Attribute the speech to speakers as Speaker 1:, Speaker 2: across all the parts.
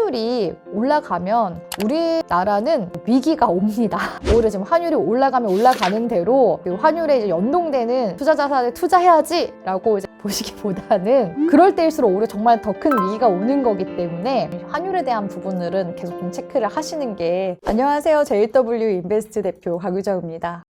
Speaker 1: 환율이 올라가면 우리나라는 위기가 옵니다. 오히려 지금 환율이 올라가면 올라가는 대로 그 환율에 이제 연동되는 투자 자산에 투자해야지 라고 이제 보시기보다는 그럴 때일수록 오히려 정말 더 큰 위기가 오는 거기 때문에 환율에 대한 부분들은 계속 좀 체크를 하시는 게. 안녕하세요. JW 인베스트 대표 강유정입니다.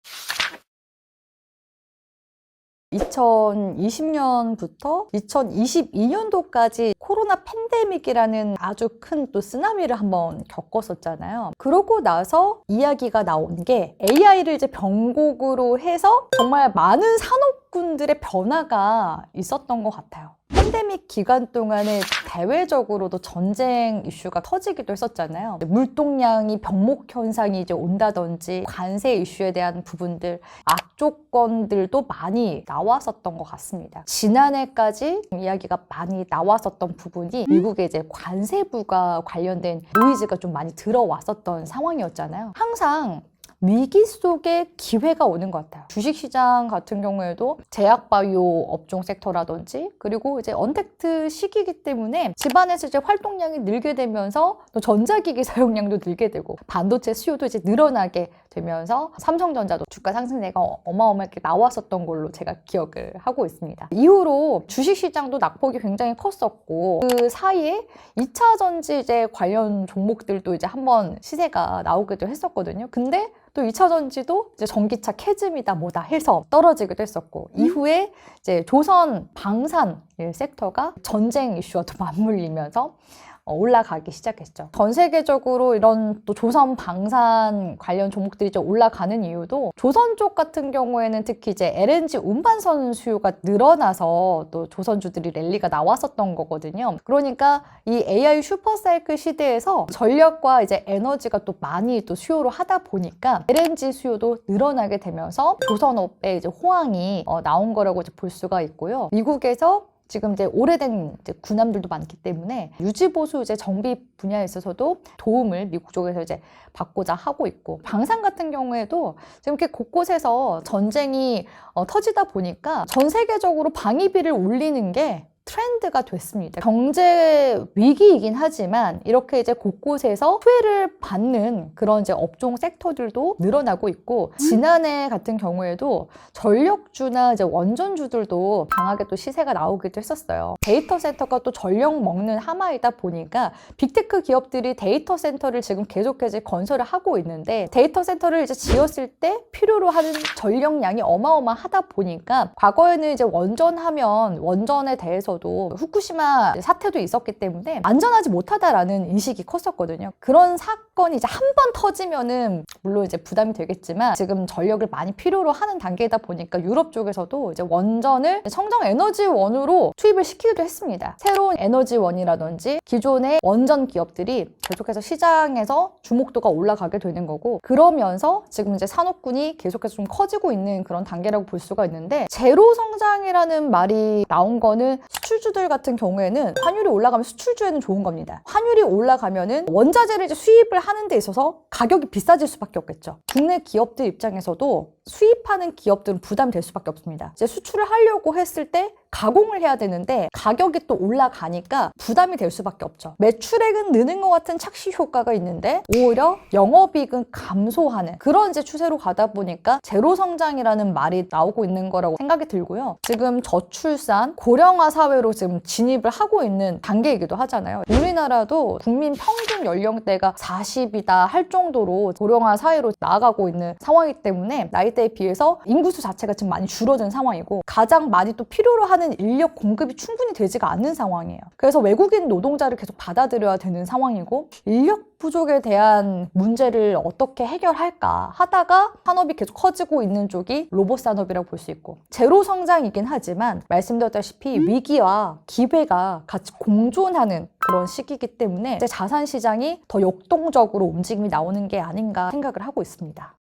Speaker 1: 2020년부터 2022년도까지 코로나 팬데믹이라는 아주 큰 또 쓰나미를 한번 겪었었잖아요. 그러고 나서 이야기가 나온 게 AI를 이제 병곡으로 해서 정말 많은 산업군들의 변화가 있었던 것 같아요. 팬데믹 기간 동안에 대외적으로도 전쟁 이슈가 터지기도 했었잖아요. 물동량이 병목 현상이 이제 온다든지 관세 이슈에 대한 부분들, 악조건들도 많이 나왔었던 것 같습니다. 지난해까지 이야기가 많이 나왔었던 부분이 미국의 이제 관세부가 관련된 노이즈가 좀 많이 들어왔었던 상황이었잖아요. 항상 위기 속에 기회가 오는 것 같아요. 주식시장 같은 경우에도 제약바이오 업종 섹터라든지 그리고 이제 언택트 시기이기 때문에 집안에서 이제 활동량이 늘게 되면서 또 전자기기 사용량도 늘게 되고 반도체 수요도 이제 늘어나게 되면서 삼성전자도 주가 상승세가 어마어마하게 나왔었던 걸로 제가 기억을 하고 있습니다. 이후로 주식시장도 낙폭이 굉장히 컸었고 그 사이에 2차 전지 이제 관련 종목들도 이제 한번 시세가 나오기도 했었거든요. 근데 또 2차 전지도 이제 전기차 캐즘이다 뭐다 해서 떨어지기도 했었고 이후에 이제 조선 방산 섹터가 전쟁 이슈와도 맞물리면서 올라가기 시작했죠. 전 세계적으로 이런 또 조선 방산 관련 종목들이 좀 올라가는 이유도 조선 쪽 같은 경우에는 특히 이제 LNG 운반선 수요가 늘어나서 또 조선주들이 랠리가 나왔었던 거거든요. 그러니까 이 AI 슈퍼사이클 시대에서 전력과 이제 에너지가 또 많이 또 수요를 하다 보니까 LNG 수요도 늘어나게 되면서 조선업에 이제 호황이 나온 거라고 이제 볼 수가 있고요. 미국에서 지금 이제 오래된 이제 군함들도 많기 때문에 유지보수 이제 정비 분야에 있어서도 도움을 미국 쪽에서 이제 받고자 하고 있고 방산 같은 경우에도 지금 이렇게 곳곳에서 전쟁이 터지다 보니까 전 세계적으로 방위비를 올리는 게 트렌드가 됐습니다. 경제 위기이긴 하지만 이렇게 이제 곳곳에서 수혜를 받는 그런 이제 업종 섹터들도 늘어나고 있고 지난해 같은 경우에도 전력주나 이제 원전주들도 강하게 또 시세가 나오기도 했었어요. 데이터 센터가 또 전력 먹는 하마이다 보니까 빅테크 기업들이 데이터 센터를 지금 계속해서 건설을 하고 있는데 데이터 센터를 이제 지었을 때 필요로 하는 전력량이 어마어마하다 보니까 과거에는 이제 원전하면 원전에 대해서 후쿠시마 사태도 있었기 때문에 안전하지 못하다라는 인식이 컸었거든요. 그런 사건이 이제 한 번 터지면은 물론 이제 부담이 되겠지만 지금 전력을 많이 필요로 하는 단계이다 보니까 유럽 쪽에서도 이제 원전을 청정 에너지원으로 투입을 시키기도 했습니다. 새로운 에너지원이라든지 기존의 원전 기업들이 계속해서 시장에서 주목도가 올라가게 되는 거고 그러면서 지금 이제 산업군이 계속해서 좀 커지고 있는 그런 단계라고 볼 수가 있는데 제로 성장이라는 말이 나온 거는 수출주들 같은 경우에는 환율이 올라가면 수출주에는 좋은 겁니다. 환율이 올라가면은 원자재를 이제 수입을 하는 데 있어서 가격이 비싸질 수밖에 없겠죠. 국내 기업들 입장에서도 수입하는 기업들은 부담이 될 수밖에 없습니다. 이제 수출을 하려고 했을 때 가공을 해야 되는데 가격이 또 올라가니까 부담이 될 수밖에 없죠. 매출액은 느는 것 같은 착시 효과가 있는데 오히려 영업이익은 감소하는 그런 이제 추세로 가다 보니까 제로 성장이라는 말이 나오고 있는 거라고 생각이 들고요. 지금 저출산, 고령화 사회로 지금 진입을 하고 있는 단계이기도 하잖아요. 우리나라도 국민 평균 연령대가 40이다 할 정도로 고령화 사회로 나아가고 있는 상황이기 때문에 나이대에 비해서 인구수 자체가 지금 많이 줄어든 상황이고 가장 많이 또 필요로 하는 인력 공급이 충분히 되지가 않는 상황이에요. 그래서 외국인 노동자를 계속 받아들여야 되는 상황이고 인력 부족에 대한 문제를 어떻게 해결할까 하다가 산업이 계속 커지고 있는 쪽이 로봇 산업이라고 볼 수 있고 제로 성장이긴 하지만 말씀드렸다시피 위기와 기회가 같이 공존하는 그런 시기이기 때문에 이제 자산 시장이 더 역동적으로 움직임이 나오는 게 아닌가 생각을 하고 있습니다.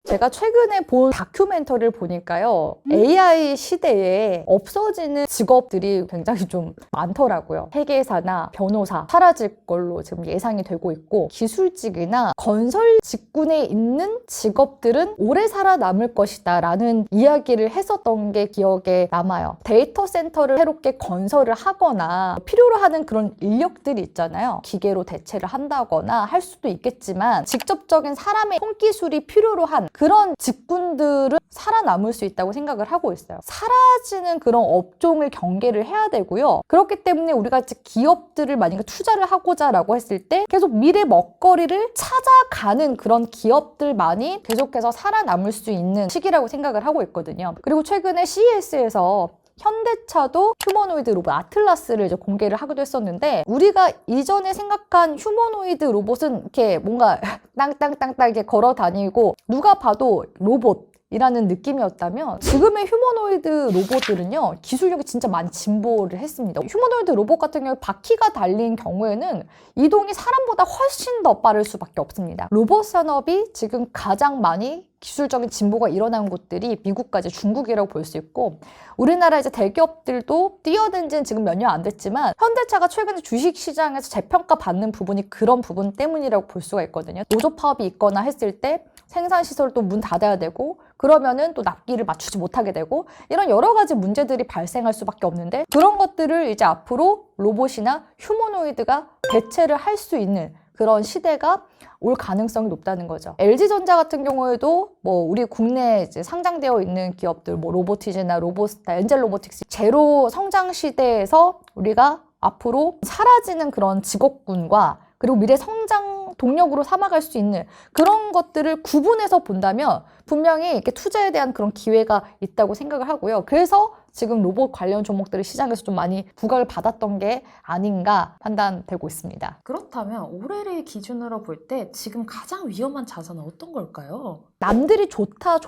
Speaker 1: 제가 최근에 본 다큐멘터리를 보니까요. AI 시대에 없어지는 직업들이 굉장히 좀 많더라고요. 회계사나 변호사 사라질 걸로 지금 예상이 되고 있고 기술직이나 건설 직군에 있는 직업들은 오래 살아남을 것이다 라는 이야기를 했었던 게 기억에 남아요. 데이터 센터를 새롭게 건설을 하거나 필요로 하는 그런 인력들이 있잖아요. 기계로 대체를 한다거나 할 수도 있겠지만 직접적인 사람의 손기술이 필요로 한 그런 직군들은 살아남을 수 있다고 생각을 하고 있어요. 사라지는 그런 업종을 경계를 해야 되고요. 그렇기 때문에 우리가 기업들을 만약에 투자를 하고자 라고 했을 때 계속 미래 먹거리를 찾아가는 그런 기업들만이 계속해서 살아남을 수 있는 시기라고 생각을 하고 있거든요. 그리고 최근에 CES에서 현대차도 휴머노이드 로봇 아틀라스를 이제 공개를 하기도 했었는데 우리가 이전에 생각한 휴머노이드 로봇은 이렇게 뭔가 땅땅땅땅 이렇게 걸어 다니고 누가 봐도 로봇 이라는 느낌이었다면 지금의 휴머노이드 로봇들은요 기술력이 진짜 많이 진보를 했습니다. 휴머노이드 로봇 같은 경우에 바퀴가 달린 경우에는 이동이 사람보다 훨씬 더 빠를 수밖에 없습니다. 로봇 산업이 지금 가장 많이 기술적인 진보가 일어난 곳들이 미국까지 중국이라고 볼 수 있고 우리나라 이제 대기업들도 뛰어든 지는 지금 몇 년 안 됐지만 현대차가 최근에 주식시장에서 재평가 받는 부분이 그런 부분 때문이라고 볼 수가 있거든요. 노조 파업이 있거나 했을 때 생산시설도 문 닫아야 되고 그러면은 또 납기를 맞추지 못하게 되고 이런 여러 가지 문제들이 발생할 수밖에 없는데 그런 것들을 이제 앞으로 로봇이나 휴머노이드가 대체를 할 수 있는 그런 시대가 올 가능성이 높다는 거죠. LG전자 같은 경우에도 뭐 우리 국내에 이제 상장되어 있는 기업들 뭐 로보티즈나 로보스타, 엔젤 로보틱스 제로 성장 시대에서 우리가 앞으로 사라지는 그런 직업군과 그리고 미래 성장 동력으로 삼아갈 수 있는 그런 것들을 구분해서 본다면 분명히 이렇게 투자에 대한 그런 기회가 있다고 생각을 하고요. 그래서 지금 로봇 관련 종목들이 시장에서 좀 많이 부각을 받았던 게 아닌가 판단되고 있습니다.
Speaker 2: 그렇다면 올해를 기준으로 볼 때 지금 가장 위험한 자산은 어떤 걸까요?
Speaker 1: 남들이 좋다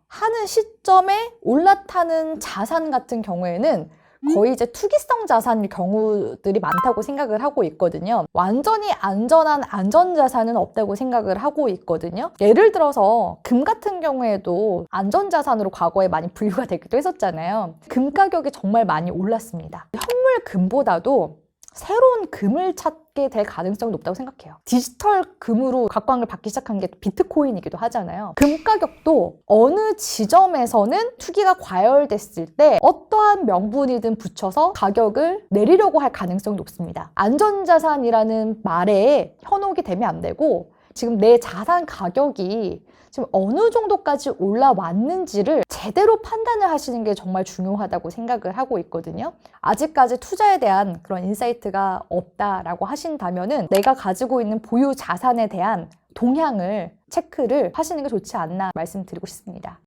Speaker 1: 하는 시점에 올라타는 자산 같은 경우에는 거의 이제 투기성 자산일 경우들이 많다고 생각을 하고 있거든요. 완전히 안전한 안전자산은 없다고 생각을 하고 있거든요. 예를 들어서 금 같은 경우에도 안전자산으로 과거에 많이 분류가 되기도 했었잖아요. 금 가격이 정말 많이 올랐습니다. 현물 금보다도 새로운 금을 찾게 될 가능성이 높다고 생각해요. 디지털 금으로 각광을 받기 시작한 게 비트코인이기도 하잖아요. 금 가격도 어느 지점에서는 투기가 과열됐을 때 어떠한 명분이든 붙여서 가격을 내리려고 할 가능성이 높습니다. 안전자산이라는 말에 현혹이 되면 안 되고 지금 내 자산 가격이 지금 어느 정도까지 올라왔는지를 제대로 판단을 하시는 게 정말 중요하다고 생각을 하고 있거든요. 아직까지 투자에 대한 그런 인사이트가 없다라고 하신다면은 내가 가지고 있는 보유 자산에 대한 동향을 체크를 하시는 게 좋지 않나 말씀드리고 싶습니다.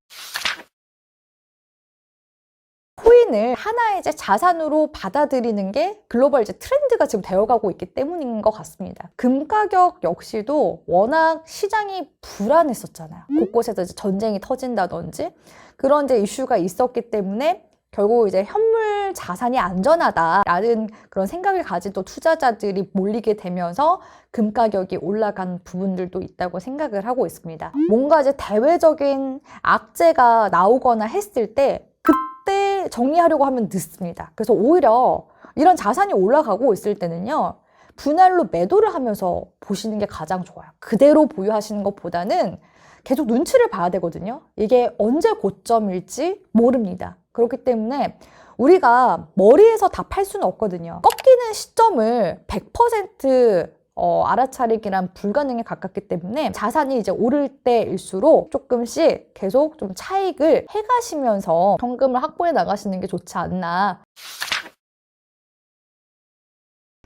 Speaker 1: 코인을 하나의 이제 자산으로 받아들이는 게 글로벌 이제 트렌드가 지금 되어가고 있기 때문인 것 같습니다. 금 가격 역시도 워낙 시장이 불안했었잖아요. 곳곳에서 이제 전쟁이 터진다든지 그런 이제 이슈가 있었기 때문에 결국 이제 현물 자산이 안전하다라는 그런 생각을 가진 또 투자자들이 몰리게 되면서 금 가격이 올라간 부분들도 있다고 생각을 하고 있습니다. 뭔가 이제 대외적인 악재가 나오거나 했을 때 그때 정리하려고 하면 늦습니다. 그래서 오히려 이런 자산이 올라가고 있을 때는요. 분할로 매도를 하면서 보시는 게 가장 좋아요. 그대로 보유하시는 것보다는 계속 눈치를 봐야 되거든요. 이게 언제 고점일지 모릅니다. 그렇기 때문에 우리가 머리에서 다 팔 수는 없거든요. 꺾이는 시점을 100% 알아차리기란 불가능에 가깝기 때문에 자산이 이제 오를 때일수록 조금씩 계속 좀 차익을 해가시면서 현금을 확보해 나가시는 게 좋지 않나.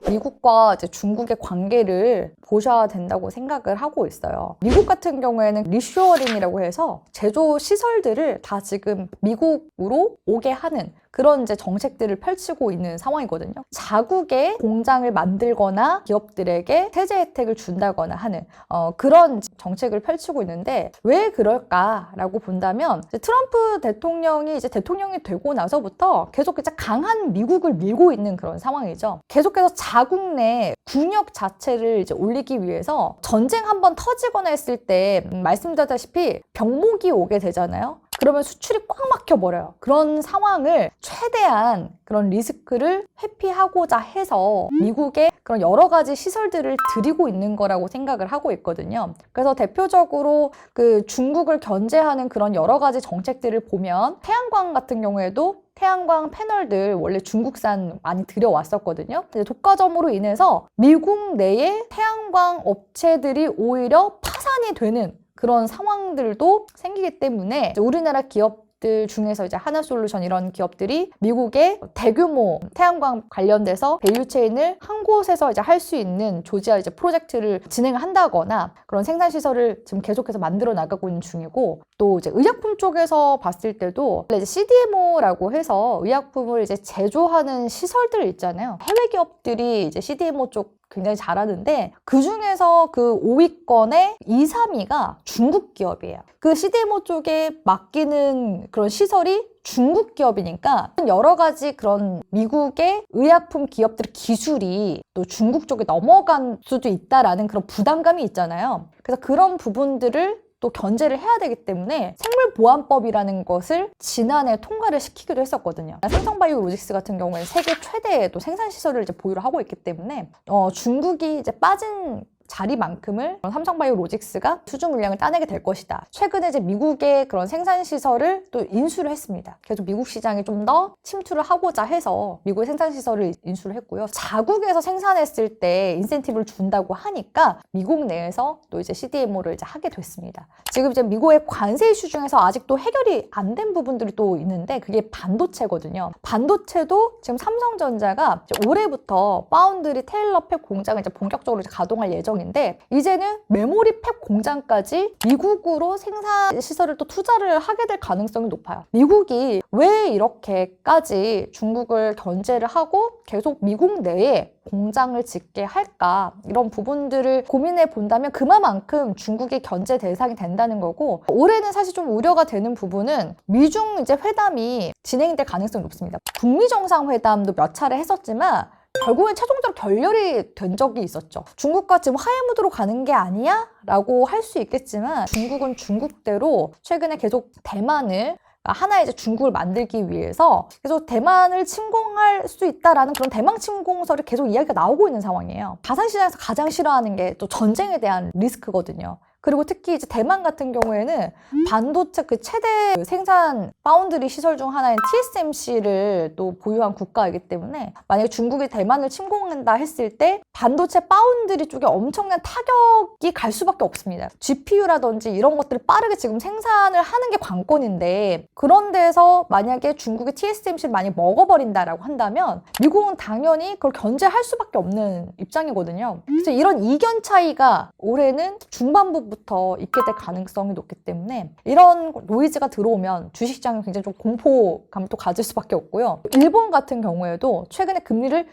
Speaker 1: 미국과 이제 중국의 관계를 보셔야 된다고 생각을 하고 있어요. 미국 같은 경우에는 리쇼어링이라고 해서 제조 시설들을 다 지금 미국으로 오게 하는 그런 이제 정책들을 펼치고 있는 상황이거든요. 자국에 공장을 만들거나 기업들에게 세제 혜택을 준다거나 하는 그런 정책을 펼치고 있는데 왜 그럴까라고 본다면 이제 트럼프 대통령이 이제 대통령이 되고 나서부터 계속 이제 강한 미국을 밀고 있는 그런 상황이죠. 계속해서 자국 내 군역 자체를 이제 올리기 위해서 전쟁 한번 터지거나 했을 때 말씀드렸다시피 병목이 오게 되잖아요. 그러면 수출이 꽉 막혀버려요. 그런 상황을 최대한 그런 리스크를 회피하고자 해서 미국의 그런 여러 가지 시설들을 들이고 있는 거라고 생각을 하고 있거든요. 그래서 대표적으로 그 중국을 견제하는 그런 여러 가지 정책들을 보면 태양광 같은 경우에도 태양광 패널들 원래 중국산 많이 들여왔었거든요. 독과점으로 인해서 미국 내에 태양광 업체들이 오히려 파산이 되는 그런 상황들도 생기기 때문에 우리나라 기업들 중에서 이제 하나솔루션 이런 기업들이 미국의 대규모 태양광 관련돼서 밸류체인을 한 곳에서 이제 할 수 있는 조지아 이제 프로젝트를 진행한다거나 그런 생산 시설을 지금 계속해서 만들어 나가고 있는 중이고, 또 이제 의약품 쪽에서 봤을 때도 이제 CDMO라고 해서 의약품을 이제 제조하는 시설들 있잖아요. 해외 기업들이 이제 CDMO 쪽 굉장히 잘하는데 그 중에서 그 5위권의 2, 3위가 중국 기업이에요. 그 CDMO 쪽에 맡기는 그런 시설이 중국 기업이니까 여러 가지 그런 미국의 의약품 기업들의 기술이 또 중국 쪽에 넘어간 수도 있다라는 그런 부담감이 있잖아요. 그래서 그런 부분들을 또 견제를 해야 되기 때문에 생물보안법이라는 것을 지난해 통과를 시키기도 했었거든요. 삼성바이오로직스 같은 경우에는 세계 최대의 또 생산시설을 이제 보유를 하고 있기 때문에 중국이 이제 빠진 자리만큼을 삼성바이오로직스가 수주 물량을 따내게 될 것이다. 최근에 이제 미국의 그런 생산 시설을 또 인수를 했습니다. 계속 미국 시장에 좀 더 침투를 하고자 해서 미국의 생산 시설을 인수를 했고요. 자국에서 생산했을 때 인센티브를 준다고 하니까 미국 내에서 또 이제 CDMO를 이제 하게 됐습니다. 지금 이제 미국의 관세 이슈 중에서 아직도 해결이 안 된 부분들이 또 있는데 그게 반도체거든요. 반도체도 지금 삼성전자가 이제 올해부터 파운드리 테일러 팹 공장을 이제 본격적으로 이제 가동할 예정인데 이제는 메모리 팹 공장까지 미국으로 생산 시설을 또 투자를 하게 될 가능성이 높아요. 미국이 왜 이렇게까지 중국을 견제를 하고 계속 미국 내에 공장을 짓게 할까, 이런 부분들을 고민해 본다면 그만큼 중국이 견제 대상이 된다는 거고, 올해는 사실 좀 우려가 되는 부분은 미중 이제 회담이 진행될 가능성이 높습니다. 북미 정상회담도 몇 차례 했었지만 결국엔 최종적으로 결렬이 된 적이 있었죠. 중국과 지금 화해 무드로 가는 게 아니야? 라고 할 수 있겠지만 중국은 중국대로 최근에 계속 대만을 하나의 이제 중국을 만들기 위해서 계속 대만을 침공할 수 있다라는 그런 대만 침공설이 계속 이야기가 나오고 있는 상황이에요. 자산시장에서 가장 싫어하는 게 또 전쟁에 대한 리스크거든요. 그리고 특히 이제 대만 같은 경우에는 반도체 그 최대 생산 파운드리 시설 중 하나인 TSMC를 또 보유한 국가이기 때문에 만약에 중국이 대만을 침공한다 했을 때 반도체 파운드리 쪽에 엄청난 타격이 갈 수밖에 없습니다. GPU라든지 이런 것들을 빠르게 지금 생산을 하는 게 관건인데, 그런 데서 만약에 중국이 TSMC를 많이 먹어버린다라고 한다면 미국은 당연히 그걸 견제할 수밖에 없는 입장이거든요. 그래서 이런 이견 차이가 올해는 중반부 부터 있게 될 가능성이 높기 때문에 이런 노이즈가 들어오면 주식시장은 굉장히 좀 공포감을 또 가질 수밖에 없고요. 일본 같은 경우에도 최근에 금리를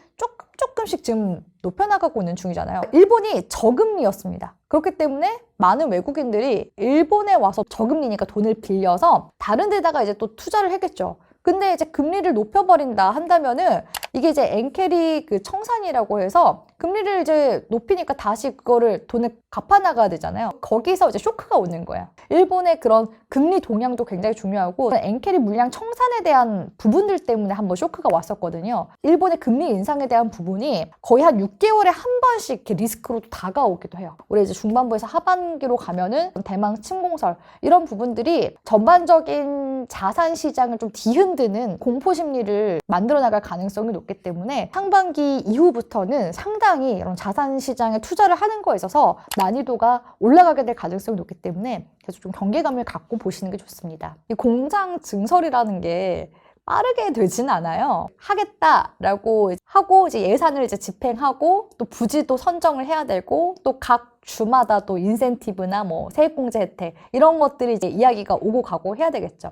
Speaker 1: 조금씩 지금 높여나가고 있는 중이잖아요. 일본이 저금리였습니다. 그렇기 때문에 많은 외국인들이 일본에 와서 저금리니까 돈을 빌려서 다른 데다가 이제 또 투자를 했겠죠. 근데 이제 금리를 높여버린다 한다면은 이게 이제 엔캐리 그 청산이라고 해서 금리를 이제 높이니까 다시 그거를 돈을 갚아나가야 되잖아요. 거기서 이제 쇼크가 오는 거야. 일본의 그런 금리 동향도 굉장히 중요하고 엔캐리 물량 청산에 대한 부분들 때문에 한번 쇼크가 왔었거든요. 일본의 금리 인상에 대한 부분이 거의 한 6개월에 한 번씩 이렇게 리스크로 다가오기도 해요. 올해 이제 중반부에서 하반기로 가면은 대만 침공설 이런 부분들이 전반적인 자산 시장을 좀 뒤흔드는 공포 심리를 만들어 나갈 가능성이 높기 때문에 상반기 이후부터는 상당히 이런 자산 시장에 투자를 하는 거에 있어서 난이도가 올라가게 될 가능성이 높기 때문에 계속 좀 경계감을 갖고 보시는 게 좋습니다. 이 공장 증설이라는 게 빠르게 되진 않아요. 하겠다라고 하고 이제 예산을 이제 집행하고 또 부지도 선정을 해야 되고 또 각 주마다 또 인센티브나 뭐 세액공제 혜택 이런 것들이 이제 이야기가 오고 가고 해야 되겠죠.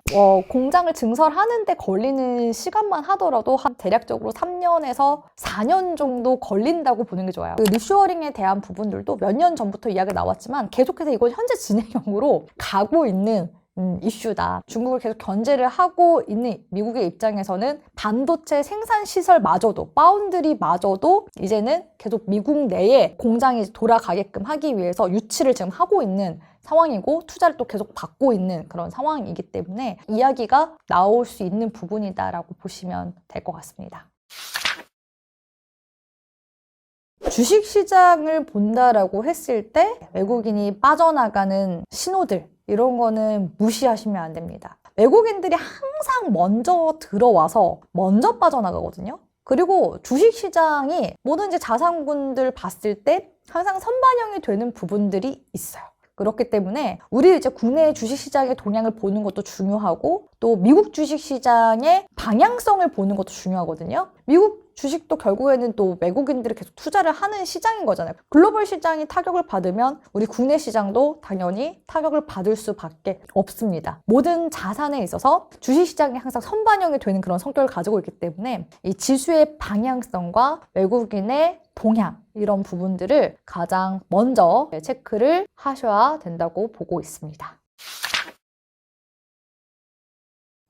Speaker 1: 공장을 증설하는데 걸리는 시간만 하더라도 한 대략적으로 3년에서 4년 정도 걸린다고 보는 게 좋아요. 그 리쇼어링에 대한 부분들도 몇 년 전부터 이야기가 나왔지만 계속해서 이건 현재 진행형으로 가고 있는 이슈다. 중국을 계속 견제를 하고 있는 미국의 입장에서는 반도체 생산 시설마저도 파운드리마저도 이제는 계속 미국 내에 공장이 돌아가게끔 하기 위해서 유치를 지금 하고 있는 상황이고 투자를 또 계속 받고 있는 그런 상황이기 때문에 이야기가 나올 수 있는 부분이다라고 보시면 될 것 같습니다. 주식시장을 본다라고 했을 때 외국인이 빠져나가는 신호들 이런 거는 무시하시면 안 됩니다. 외국인들이 항상 먼저 들어와서 먼저 빠져나가거든요. 그리고 주식시장이 모든 이제 자산군들 봤을 때 항상 선반영이 되는 부분들이 있어요. 그렇기 때문에 우리 이제 국내 주식시장의 동향을 보는 것도 중요하고 또 미국 주식시장의 방향성을 보는 것도 중요하거든요. 미국 주식도 결국에는 또 외국인들이 계속 투자를 하는 시장인 거잖아요. 글로벌 시장이 타격을 받으면 우리 국내 시장도 당연히 타격을 받을 수밖에 없습니다. 모든 자산에 있어서 주식시장이 항상 선반영이 되는 그런 성격을 가지고 있기 때문에 이 지수의 방향성과 외국인의 동향 이런 부분들을 가장 먼저 체크를 하셔야 된다고 보고 있습니다.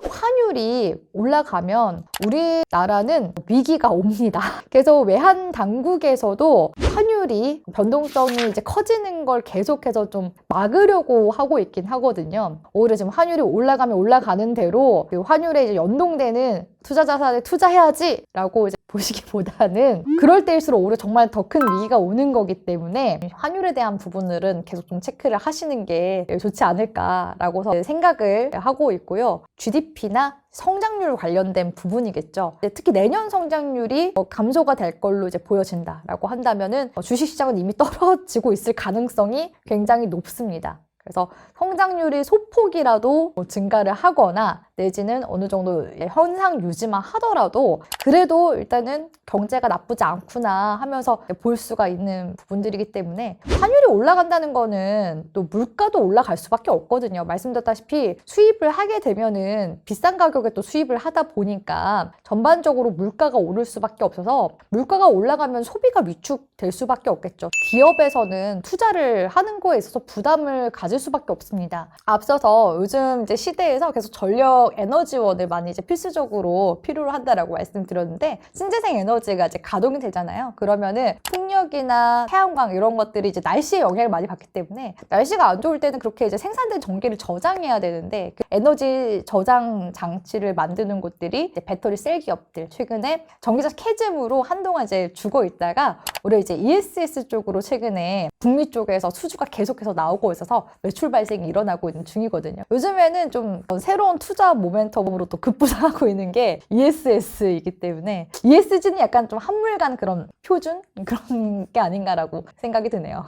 Speaker 1: 환율이 올라가면 우리나라는 위기가 옵니다. 그래서 외환 당국에서도 환율이 변동성이 이제 커지는 걸 계속해서 좀 막으려고 하고 있긴 하거든요. 오히려 지금 환율이 올라가면 올라가는 대로 그 환율에 이제 연동되는 투자 자산에 투자해야지 라고 이제 보시기보다는 그럴 때일수록 오히려 정말 더 큰 위기가 오는 거기 때문에 환율에 대한 부분들은 계속 좀 체크를 하시는 게 좋지 않을까라고 생각을 하고 있고요. GDP나 성장률 관련된 부분이겠죠. 특히 내년 성장률이 감소가 될 걸로 이제 보여진다라고 한다면은 주식시장은 이미 떨어지고 있을 가능성이 굉장히 높습니다. 그래서 성장률이 소폭이라도 증가를 하거나 내지는 어느 정도 현상 유지만 하더라도 그래도 일단은 경제가 나쁘지 않구나 하면서 볼 수가 있는 부분들이기 때문에 환율이 올라간다는 거는 또 물가도 올라갈 수밖에 없거든요. 말씀드렸다시피 수입을 하게 되면은 비싼 가격에 또 수입을 하다 보니까 전반적으로 물가가 오를 수밖에 없어서 물가가 올라가면 소비가 위축될 수밖에 없겠죠. 기업에서는 투자를 하는 거에 있어서 부담을 가질 수밖에 없습니다. 앞서서 요즘 이제 시대에서 계속 전력 에너지원을 많이 이제 필수적으로 필요로 한다라고 말씀드렸는데 신재생 에너지가 이제 가동이 되잖아요. 그러면은 풍력이나 태양광 이런 것들이 이제 날씨에 영향을 많이 받기 때문에 날씨가 안 좋을 때는 그렇게 이제 생산된 전기를 저장해야 되는데 그 에너지 저장 장치를 만드는 곳들이 이제 배터리 셀 기업들 최근에 전기차 캐즘으로 한동안 이제 죽어 있다가 우리 이제 ESS 쪽으로 최근에 북미 쪽에서 수주가 계속해서 나오고 있어서 매출 발생이 일어나고 있는 중이거든요. 요즘에는 좀 새로운 투자 모멘텀으로 또 급부상하고 있는 게 ESS이기 때문에 ESG는 약간 좀 한물간 그런 표준? 그런 게 아닌가라고 생각이 드네요.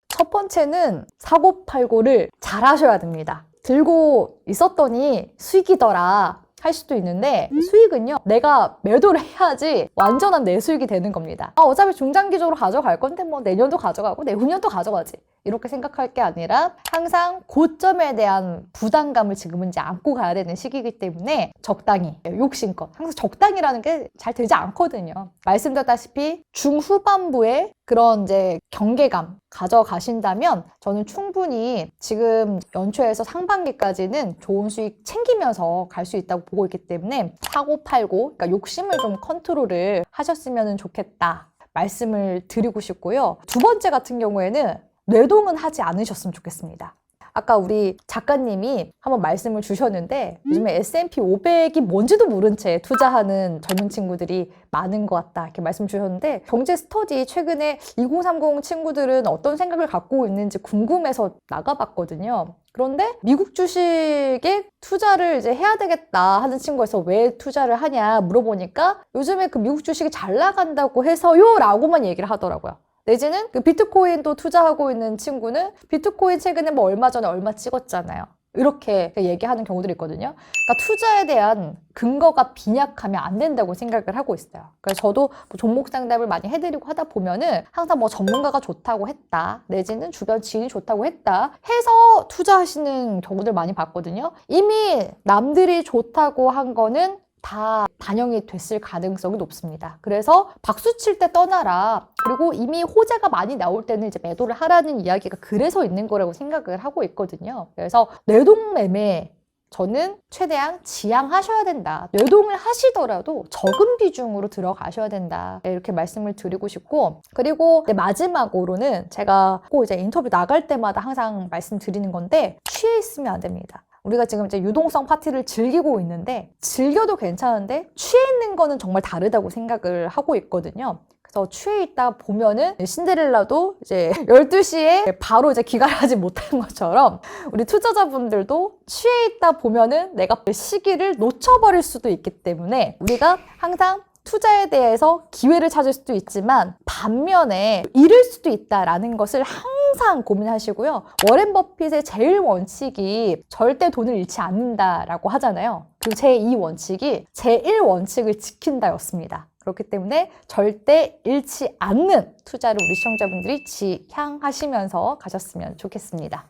Speaker 1: 첫 번째는 사고팔고를 잘 하셔야 됩니다. 들고 있었더니 수익이더라 할 수도 있는데 수익은요 내가 매도를 해야지 완전한 내 수익이 되는 겁니다. 어차피 중장기적으로 가져갈 건데 뭐 내년도 가져가고 내후년도 가져가지 이렇게 생각할 게 아니라 항상 고점에 대한 부담감을 지금은 이제 안고 가야 되는 시기이기 때문에 적당히 욕심껏 항상 적당히라는 게 잘 되지 않거든요. 말씀드렸다시피 중후반부에 그런 이제 경계감 가져가신다면 저는 충분히 지금 연초에서 상반기까지는 좋은 수익 챙기면서 갈 수 있다고 보고 있기 때문에 사고 팔고 그러니까 욕심을 좀 컨트롤을 하셨으면 좋겠다 말씀을 드리고 싶고요. 두 번째 같은 경우에는 뇌동은 하지 않으셨으면 좋겠습니다. 아까 우리 작가님이 한번 말씀을 주셨는데 요즘에 S&P 500이 뭔지도 모른 채 투자하는 젊은 친구들이 많은 것 같다 이렇게 말씀 주셨는데 경제 스터디 최근에 2030 친구들은 어떤 생각을 갖고 있는지 궁금해서 나가봤거든요. 그런데 미국 주식에 투자를 이제 해야 되겠다 하는 친구에서 왜 투자를 하냐 물어보니까 요즘에 그 미국 주식이 잘 나간다고 해서요 라고만 얘기를 하더라고요. 내지는 그 비트코인도 투자하고 있는 친구는 비트코인 최근에 뭐 얼마 전에 얼마 찍었잖아요. 이렇게 얘기하는 경우들이 있거든요. 그러니까 투자에 대한 근거가 빈약하면 안 된다고 생각을 하고 있어요. 그래서 저도 뭐 종목 상담을 많이 해드리고 하다 보면은 항상 뭐 전문가가 좋다고 했다, 내지는 주변 지인이 좋다고 했다 해서 투자하시는 경우들 많이 봤거든요. 이미 남들이 좋다고 한 거는 다 반영이 됐을 가능성이 높습니다. 그래서 박수 칠 때 떠나라. 그리고 이미 호재가 많이 나올 때는 이제 매도를 하라는 이야기가 그래서 있는 거라고 생각을 하고 있거든요. 그래서 뇌동매매 저는 최대한 지양하셔야 된다. 뇌동을 하시더라도 적은 비중으로 들어가셔야 된다. 이렇게 말씀을 드리고 싶고, 그리고 마지막으로는 제가 꼭 이제 인터뷰 나갈 때마다 항상 말씀드리는 건데, 취해 있으면 안 됩니다. 우리가 지금 이제 유동성 파티를 즐기고 있는데, 즐겨도 괜찮은데 취해 있는 거는 정말 다르다고 생각을 하고 있거든요. 그래서 취해 있다 보면은 신데렐라도 이제 12시에 바로 이제 귀가를 하지 못한 것처럼 우리 투자자분들도 취해 있다 보면은 내가 시기를 놓쳐버릴 수도 있기 때문에 우리가 항상 투자에 대해서 기회를 찾을 수도 있지만 반면에 잃을 수도 있다라는 것을 항상 고민하시고요. 워렌 버핏의 제일 원칙이 절대 돈을 잃지 않는다라고 하잖아요. 그리고 제2 원칙이 제1 원칙을 지킨다였습니다. 그렇기 때문에 절대 잃지 않는 투자를 우리 시청자분들이 지향하시면서 가셨으면 좋겠습니다.